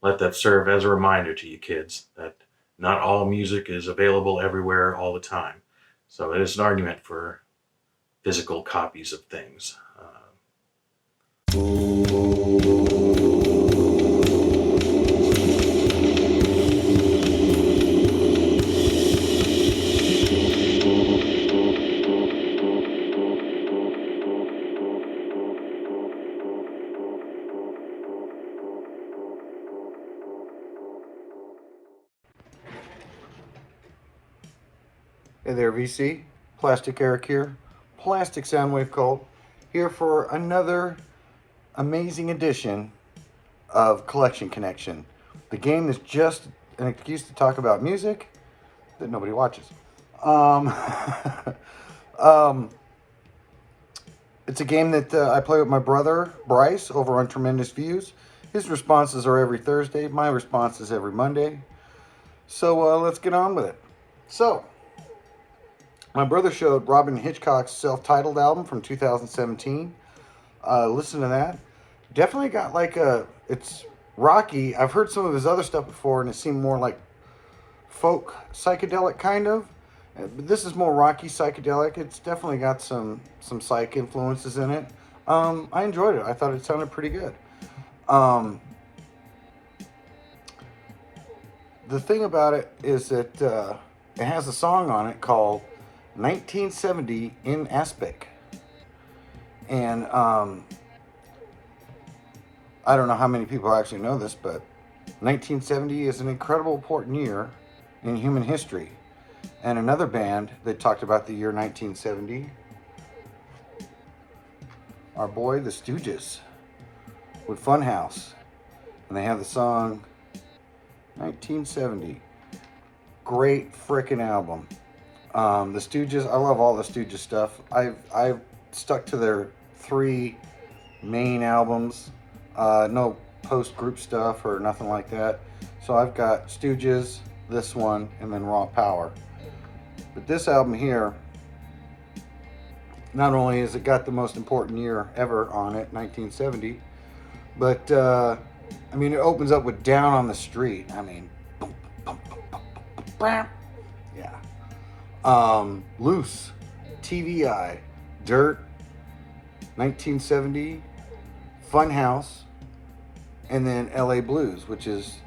let that serve as a reminder to you kids that not all music is available everywhere all the time. So it is an argument for physical copies of things. Hey there, VC. Plastic Eric here. Plastic Soundwave Cult here for another amazing edition of Collection Connection. The game is just an excuse to talk about music that nobody watches. Um, um, it's a game that I play with my brother Bryce over on Tremendous Views. His responses are every Thursday. My response is every Monday. So let's get on with it. So, my brother showed Robin Hitchcock's self-titled album from 2017. Listen to that. Definitely got like it's rocky. I've heard some of his other stuff before, and it seemed more like folk psychedelic kind of. But this is more rocky psychedelic. It's definitely got some psych influences in it. I enjoyed it. I thought it sounded pretty good. The thing about it is that it has a song on it called 1970 in Aspic. And I don't know how many people actually know this, but 1970 is an incredible important year in human history. And another band that talked about the year 1970, our boy the Stooges with Funhouse. And they have the song 1970. Great frickin' album. The Stooges, I love all the Stooges stuff. I've stuck to their 3 main albums. No post-group stuff or nothing like that. So I've got Stooges, this one, and then Raw Power. But this album here, not only has it got the most important year ever on it, 1970, but I mean, it opens up with Down on the Street. I mean, boom, boom, boom, boom, boom, boom, yeah. Loose, TVI, Dirt, 1970, Funhouse, and then LA Blues, which is,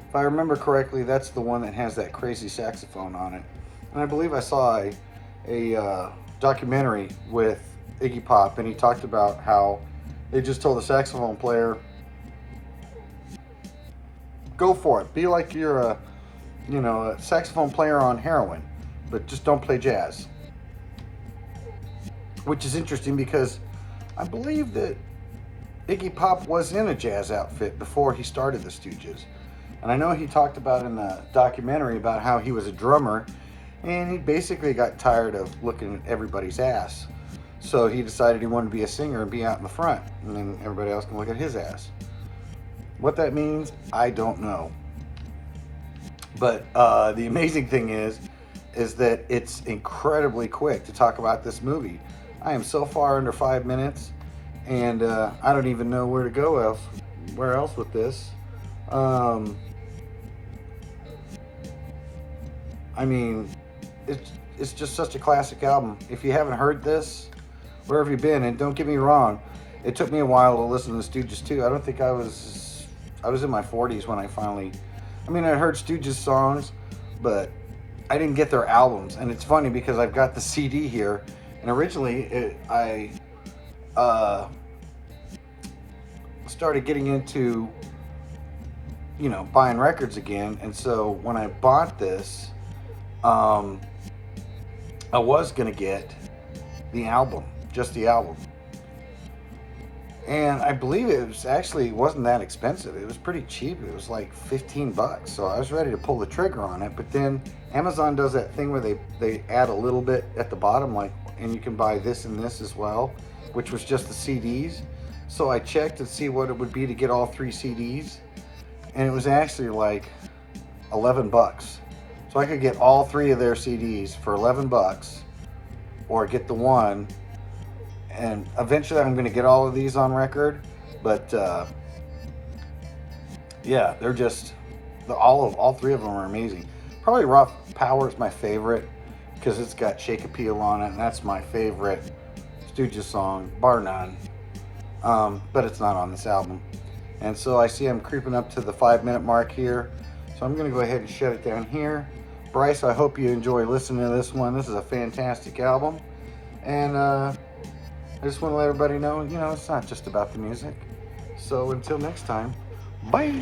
if I remember correctly, that's the one that has that crazy saxophone on it. And I believe I saw a documentary with Iggy Pop, and he talked about how they just told the saxophone player, go for it. Be like you're a saxophone player on heroin, but just don't play jazz. Which is interesting because I believe that Iggy Pop was in a jazz outfit before he started the Stooges. And I know he talked about in the documentary about how he was a drummer and he basically got tired of looking at everybody's ass. So he decided he wanted to be a singer and be out in the front, and then everybody else can look at his ass. What that means, I don't know. But the amazing thing is that it's incredibly quick to talk about this movie. I am so far under 5 minutes, and I don't even know where to go where else with this. I mean, it's just such a classic album. If you haven't heard this, where have you been? And don't get me wrong, it took me a while to listen to the Stooges too. I don't think I was in my 40s when I finally, I heard Stooges songs, but I didn't get their albums. And it's funny because I've got the CD here, and originally I started getting into, buying records again. And so when I bought this, I was gonna get the album, just the album. And I believe wasn't that expensive. It was pretty cheap. It was like $15. So I was ready to pull the trigger on it. But then Amazon does that thing where they add a little bit at the bottom, and you can buy this and this as well, which was just the CDs. So I checked to see what it would be to get all 3 CDs. And it was actually like $11. So I could get all 3 of their CDs for $11, or get the one. And eventually I'm going to get all of these on record, but Yeah, they're just all three of them are amazing. Probably Raw Power is my favorite because it's got Shake Appeal on it, and that's my favorite Stooges song, bar none. But it's not on this album. And so I see I'm creeping up to the 5-minute mark here. So I'm going to go ahead and shut it down here. Bryce, I hope you enjoy listening to this one. This is a fantastic album. And I just want to let everybody know, it's not just about the music. So until next time, bye.